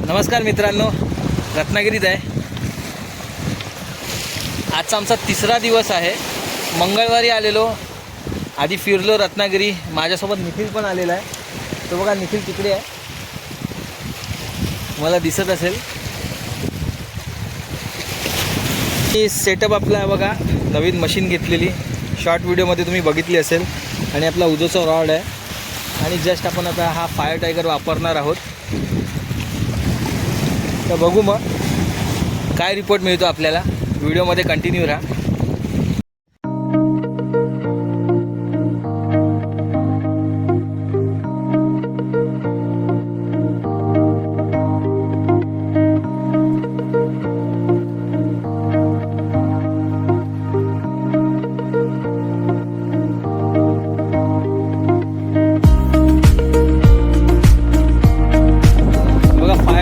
नमस्कार मित्रांनो, रत्नागिरीत आहे. आजचा आमचा तिसरा दिवस आहे. मंगळवारी आलेलो, आधी फिरलो रत्नागिरी. माझ्यासोबत निखिल पण आलेला आहे. तो बघा, निखिल तिकडे आहे, मला दिसत असेल. ही सेटअप आपला बघा, नवीन मशीन घेतलेली, शॉर्ट व्हिडिओमध्ये तुम्ही बघितली असेल. आणि आपला उजोचा रॉड आहे. आणि जस्ट आपण आता हा फायर टायगर वापरणार आहोत. तर बघू मग काय रिपोर्ट मिळतो आपल्याला. व्हिडिओमध्ये कंटिन्यू राहा.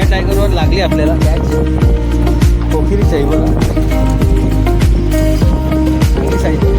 टायगरवर लागली आपल्याला कॅच. कोकिरीच आहे बघा, चांगली साईज आहे.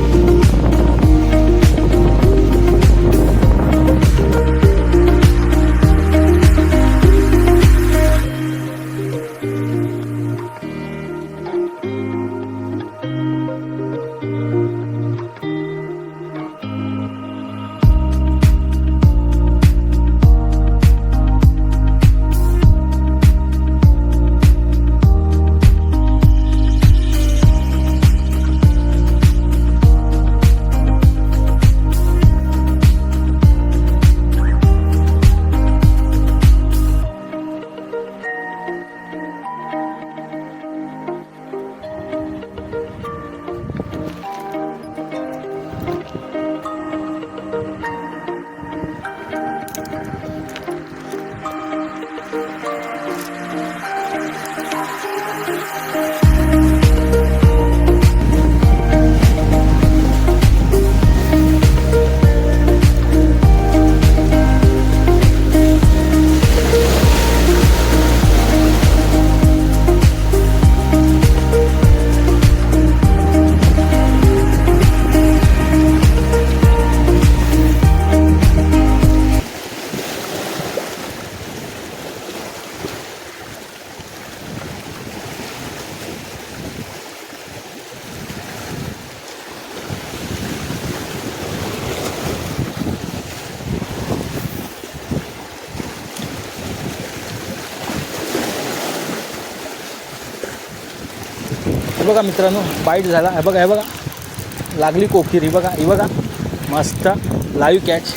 बघा मित्रांनो, बाईट झाला. हे बघा, हे बघा, लागली कोकीर. ही बघा, ही बघा, मस्त लाईव्ह कॅच.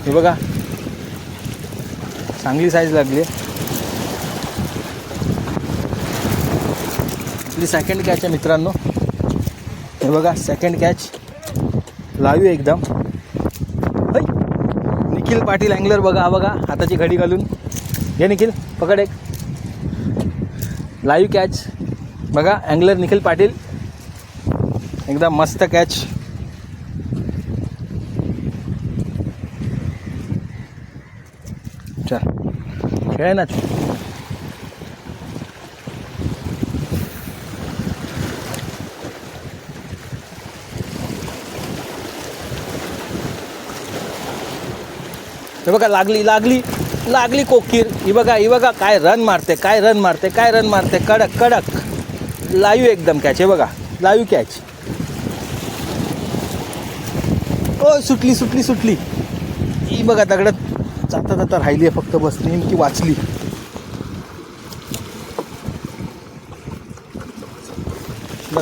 हे बघा, चांगली साईज लागली. आपली सेकंड कॅच आहे मित्रांनो. हे बघा, सेकंड कॅच लाईव्ह एकदम. निखिल पाटील अँगलर बघा. हा बघा, हाताची घडी घालून. हे निखिल पकड एक. लाईव्ह कॅच बघा, अँगलर निखिल पाटील. एकदम मस्त कॅच. चल खेळ ना. हे बघा, लागली लागली लागली कोकीर. ही बघा, ही बघा, काय रन मारते, काय रन मारते, काय रन मारते. कडक कडक लाईव्ह एकदम कॅच. हे बघा, लाईव्ह कॅच. ओ सुटली सुटली सुटली. ही बघा, दगडात जाता जाता राहिली आहे फक्त, बस नेमकी वाचली.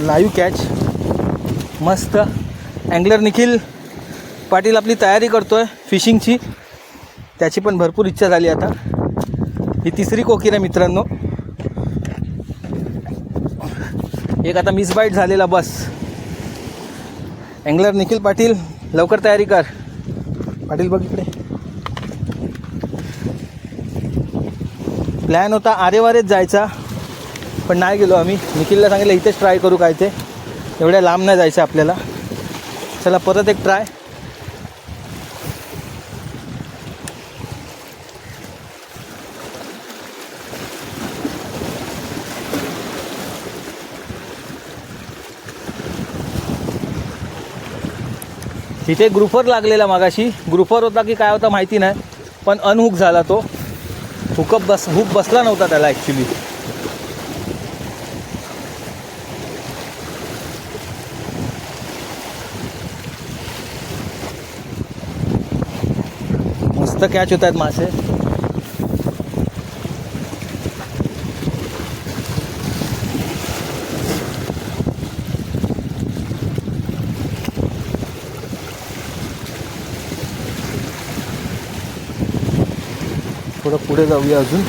लाईव्ह कॅच मस्त. अँगलर निखिल पाटील आपली तयारी करतोय फिशिंगची. त्याची पण भरपूर इच्छा झाली आता. ही तिसरी कोकीर आहे मित्रांनो. एक आता मिस बाईट झालेला बस. अँगलर निखिल पाटील, लवकर तयारी कर. पाटील बघ इकडे. प्लॅन होता आरेवारेच जायचा, पण नाही गेलो आम्ही. निखिलला सांगितलं इथेच ट्राय करू काय ते, एवढ्या लांब नाही जायचं आपल्याला. चला परत एक ट्राय. तिथे ग्रुफर लागलेला मागाशी. ग्रुफर होता की काय होता माहिती नाही, पण अनहुक झाला तो. हुक बसला नव्हता त्याला ॲक्च्युली. मस्त कॅच होत आहेत मासे. थोडं पुढे जाऊया अजून.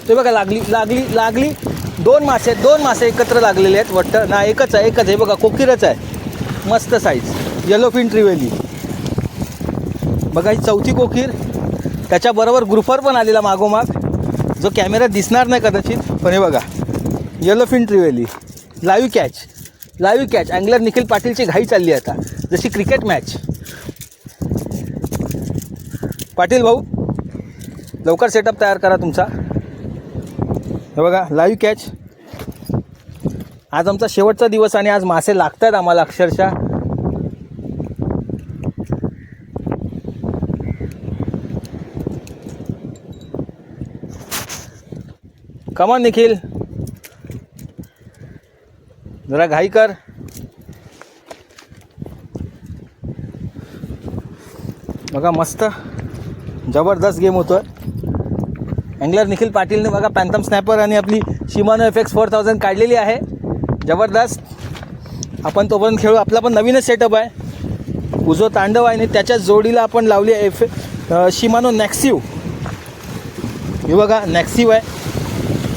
ते बघा लागली लागली लागली. दोन मासे एकत्र लागलेले आहेत वाटतं ना. एकच आहे बघा, कोकिरच आहे. मस्त साईज येलोफिन ट्रिवेली. बघा ही चौथी कोकीर. त्याच्याबरोबर ग्रुफर पण आलेला मागोमाग, जो कॅमेऱ्यात दिसणार नाही कदाचित. पण हे बघा yellowfin trevally. Live catch. Angler Nikhil पाटीलची घाई चालली आता, जशी क्रिकेट मॅच. पाटील भाऊ लवकर सेटअप तयार करा तुमचा. हे बघा लाईव्ह कॅच. आज आमचा शेवटचा दिवस आणि आज मासे लागत आहेत आम्हाला अक्षरशः. कमान निखिल, जरा घाई कर. बघा मस्त जबरदस्त गेम होतोय. अँगलर निखिल पाटीलने बघा पॅन्थम स्नॅपर आणि आपली शिमानो FX 4000 काढलेली आहे. जबरदस्त. आपण तोपर्यंत खेळू. आपला पण नवीनच सेटअप आहे. उजो तांडव आहे आणि त्याच्या जोडीला आपण लावली शिमानो नॅक्सिव. हे बघा नॅक्सिव आहे.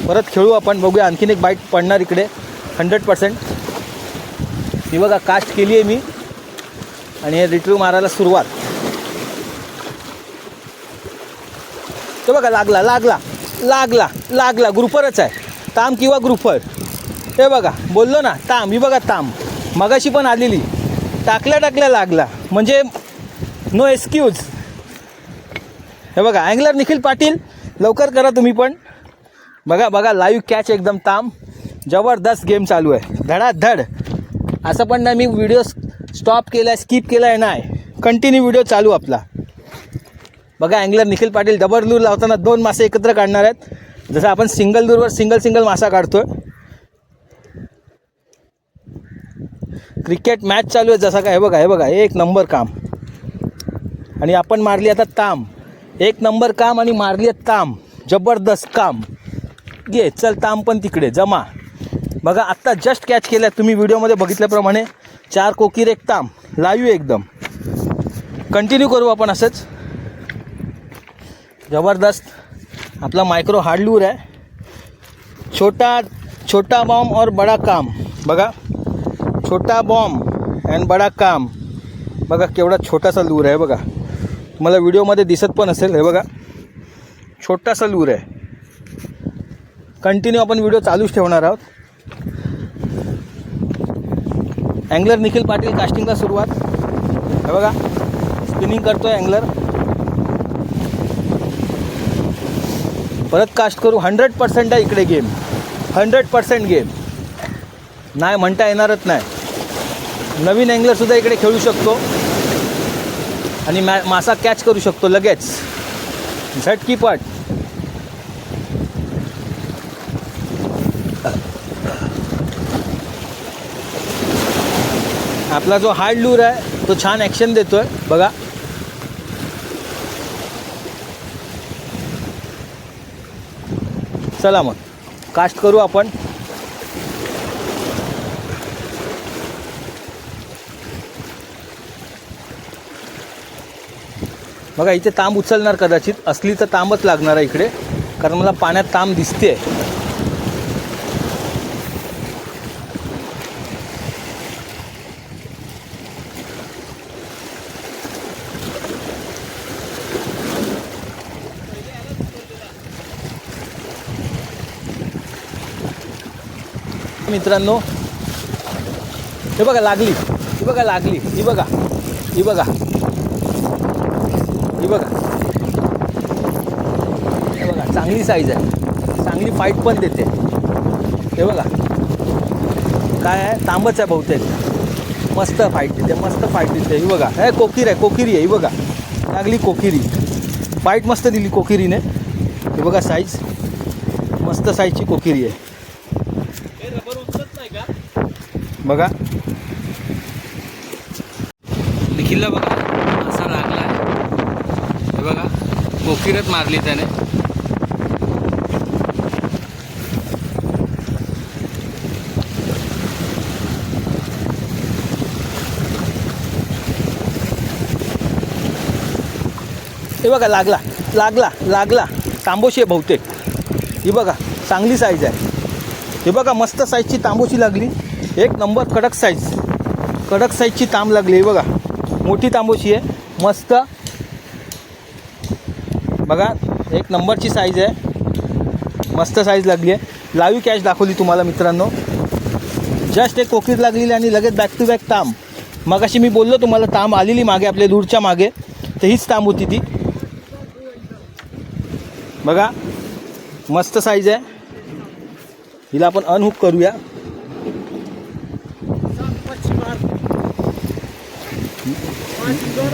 परत खेळू आपण. बघूया आणखीन एक बाईट पडणार इकडे 100%. ही बघा कास्ट केली आहे मी आणि हे रिट्रीव मारायला सुरुवात. तो बघा लागला. ग्रुफरच आहे. ताम किंवा ग्रुफर. हे बघा बोललो ना ताम. ही बघा ताम मगाशी पण आलेली. टाकल्या लागला म्हणजे नो एक्सक्यूज. हे बघा अँगलर निखिल पाटील लवकर करा तुम्ही पण. बघा लाईव्ह कॅच एकदम ताम. जबरदस्त गेम चालू आहे धडाधड. असं पण नाही मी व्हिडिओ स्टॉप केला आहे, स्किप केला आहे, नाही. कंटिन्यू व्हिडिओ चालू आपला. बघा अँगलर निखिल पाटील डबल लूर लावताना 2 मासे एकत्र काढणार आहेत. जसं आपण सिंगल लूरवर सिंगल मासा काढतोय. क्रिकेट मॅच चालू आहे जसा काय. हे बघा एक नंबर काम. आणि आपण मारली आता ताम. एक नंबर काम आणि मारली आहे ताम. जबरदस्त काम. घे चल ताम पण तिकडे जमा. बघा आत्ता जस्ट कॅच केल्या तुम्ही व्हिडिओमध्ये बघितल्याप्रमाणे. 4 कोकीर 1 ताम. लाईव्ह एकदम. कंटिन्यू करू आपण असंच. जबरदस्त. आपला मायक्रो हार्ड लूर आहे. छोटा बॉम्ब और बड़ा काम. बघा छोटा बॉम्ब अँड बड़ा काम. बघा केवढा छोटासा लूर आहे. बघा तुम्हाला व्हिडिओमध्ये दिसत पण असेल. हे बघा छोटासा लूर आहे. कंटिन्यू आपण व्हिडिओ चालूच ठेवणार आहोत. अँगलर निखिल पाटील कास्टिंगला सुरुवात. हे बघा स्पिनिंग करतोय अँगलर. परत कास्ट करू. 100% आहे इकडे गेम. 100% गेम. नाही म्हणता येणारच नाही. नवीन अँगलरसुद्धा इकडे खेळू शकतो आणि मासा कॅच करू शकतो लगेच झटकीपट. आपला जो हार्ड लूर आहे तो छान ॲक्शन देतोय. बघा चला मग कास्ट करू आपण. बघा इथे तांब उचलणार कदाचित. असली तर तांबच लागणार आहे इकडे, कारण मला पाण्यात तांब दिसते. मित्रांनो, हे बघा लागली, ही बघा लागली, ही बघा, ही बघा, ही बघा, हे बघा चांगली साईज आहे, चांगली फाईट पण देते. हे बघा काय आहे, तांबच आहे बहुतेक. मस्त फाईट देते, मस्त फाईट देते. ही बघा, हे कोकीर आहे, कोकिरी आहे. ही बघा लागली कोकिरी, फाईट मस्त दिली कोकिरीने. हे बघा साईज, मस्त साईजची कोकिरी आहे. बघा निखिलला बघा असा लागला आहे. हे बघा कोकिरच मारली त्याने. हे बघा लागला, लागला, लागला. तांबोशी आहे बहुतेक. ही बघा चांगली साईज आहे. हे बघा मस्त साईजची तांबोशी लागली. एक नंबर कडक साईज, कडक साईजची तांब लागली. हे बघा मोठी तांबोशी आहे, मस्त. बघा एक नंबरची साईज आहे, मस्त साईज लागली आहे. लाईव्ह कॅच दाखवली तुम्हाला मित्रांनो. जस्ट एक कोकीर लागलेली आणि लगेच बॅक टू बॅक तांब. मगाशी मी बोललो तुम्हाला तांब आलेली मागे, आपल्या दूरच्या मागे, तर हीच तांब होती ती. बघा मस्त साईज आहे. हिला आपण अनहुक करूया.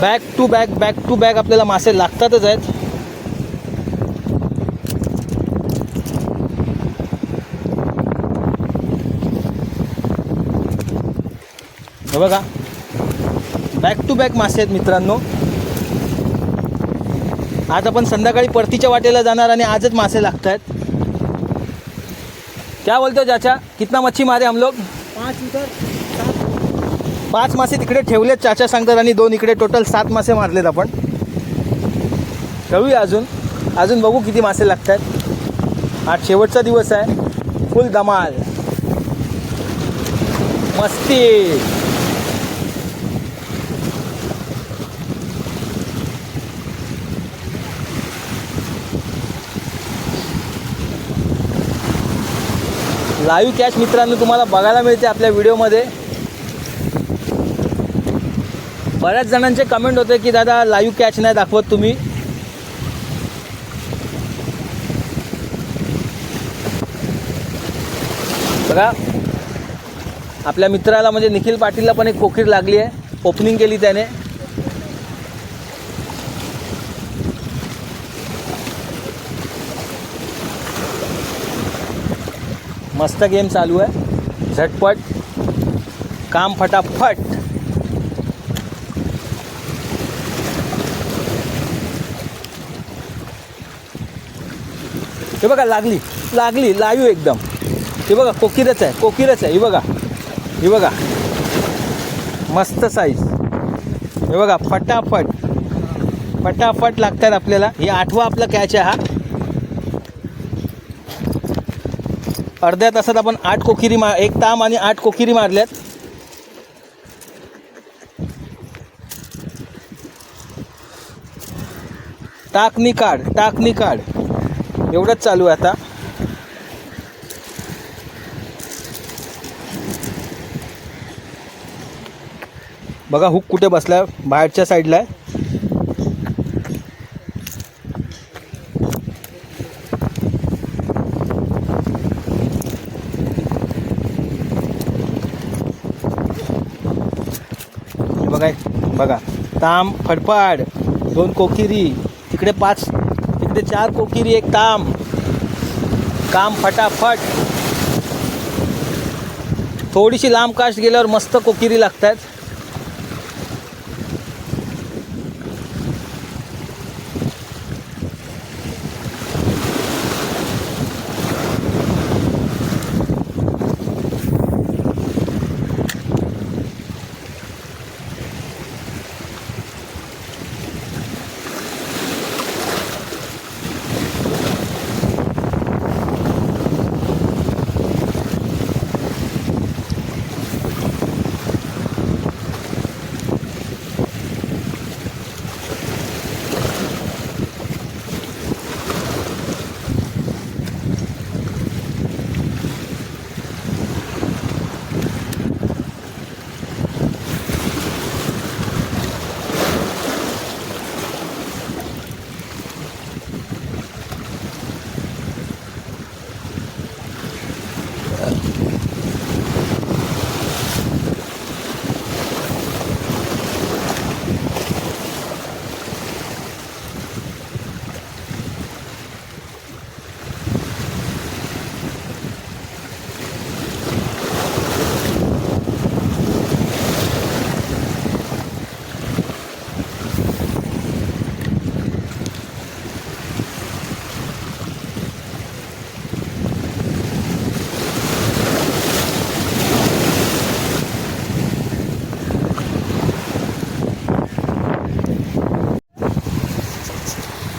Back to back, back to back आपल्याला मासे लागतातच आहेत. हे बघा बॅक टू बॅक मासे आहेत मित्रांनो. आज आपण संध्याकाळी परतीच्या वाटेला जाणार आणि आजच मासे लागत आहेत. क्या बोलते हो चाचा, कितना मच्छी मारे हम लोग? 5 इधर, 5 मासे तिकडे ठेवलेत चाचा सांगतात आणि 2 इकडे, टोटल 7 मासे मारलेत आपण. ठेवूया अजून बघू किती मासे लागत आहेत. आज शेवटचा दिवस आहे, फुल धमाल मस्ती. लाईव्ह कॅच मित्रांनो तुम्हाला बघायला मिळते आपल्या व्हिडिओमध्ये. बऱ्याच जणांचे कमेंट होते की दादा लाईव्ह कॅच नाही दाखवत तुम्ही. बघा आपल्या मित्राला म्हणजे निखिल पाटीलला पण एक कोकीर लागली आहे, ओपनिंग केली त्याने. मस्त गेम चालू आहे, झटपट काम फटाफट. हे बघा लागली, लागली लाईव्ह एकदम. हे बघा कोकीरच आहे, कोकीरच आहे. ही बघा, ही बघा मस्त साईज. हे बघा फटाफट फटाफट लागतात आपल्याला. ही 8वा आपला कॅच आहे हा. अर्ध्या तासात आपण 8 कोकिरी एक ताम आणि 8 कोकिरी मारल्यात. टाकणी काढ, टाकणी काढ, एवढंच चालू आहे आता. बघा हुक कुठे बसला, बाहेरच्या साईडला आहे. बघा बघा ताम फडफड, 2 कोकिरी तिकडे, 5 तिकडे, 4 कोकिरी, 1 ताम. काम फटाफट. थोडीशी लांब कास्ट गेल्यावर मस्त कोकिरी लागतात.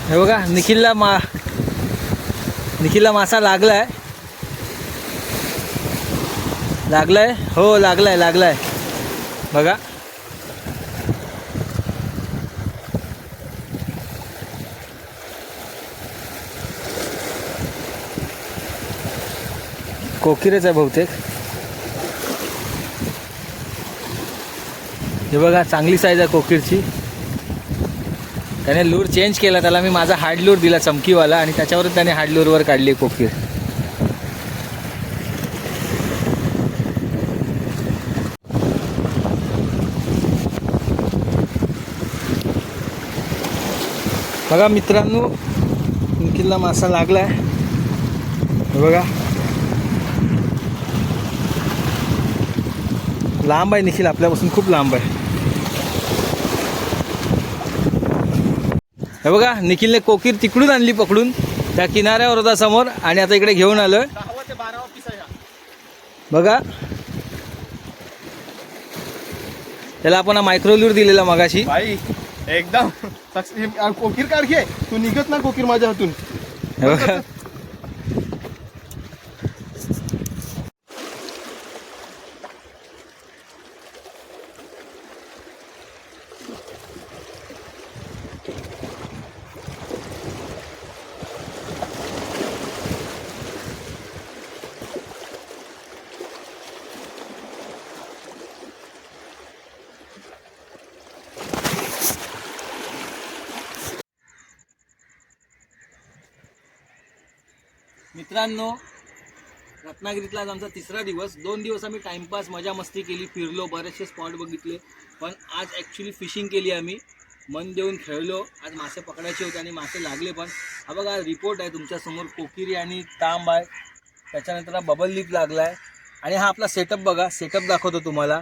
हे बघा निखिलला मासा लागलाय. हो लागलाय बघा. कोकिरच आहे बहुतेक. हे बघा चांगली साईज आहे कोकिरची. त्याने लूर चेंज केला. त्याला मी माझा हार्ड लूर दिला चमकीवाला आणि त्याच्यावरच त्याने हार्ड लूरवर काढली कोकिर. बघा मित्रांनो निखिलला मासा लागलाय. हे बघा लांब आहे निखिल आपल्यापासून खूप लांब आहे. हे बघा निखिलने कोकीर तिकडून आणली पकडून. त्या किनाऱ्यावर होता समोर आणि आता इकडे घेऊन आलोय. बघा त्याला आपण मायक्रोल्यूर दिलेला मगाशी. भाई एकदम कोकीर काढ घे. तू निघत ना कोकीर माझ्या हातून. हे बघा मित्रांनो रत्नागिरीतला आज आमचा तिसरा दिवस. 2 दिवस आम्ही टाइमपास मजा मस्ती केली, फिरलो, बरेचसे स्पॉट बघितले. पण आज ॲक्च्युली फिशिंग केली आम्ही. मन देऊन खेळलो. आज मासे पकडायचे होते आणि मासे लागले पण. हा बघा रिपोर्ट आहे तुमच्यासमोर. कोकिरी आणि तांब आहे. त्याच्यानंतर हा बबल लिप लागला आहे. आणि हा आपला सेटअप बघा. सेटअप दाखवतो तुम्हाला.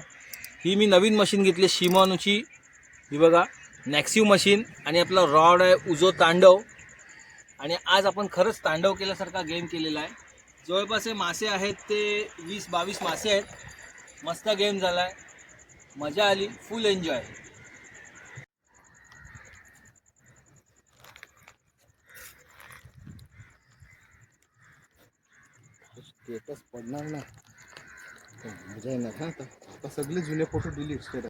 ही मी नवीन मशीन घेतली शिमॉनूची. ही बघा नॅक्सिव मशीन. आणि आपला रॉड आहे उजो तांडव. आणि आज आपण खरंच तांडव केल्यासारखा गेम केलेला आहे. जवळपास हे मासे आहेत ते 20-22 मासे आहेत. मस्त गेम झाला आहे. मजा आली. फुल एन्जॉय. स्टेटस पडणार ना मजा येणार. हा आता सगळे जुने फोटो डिलीट.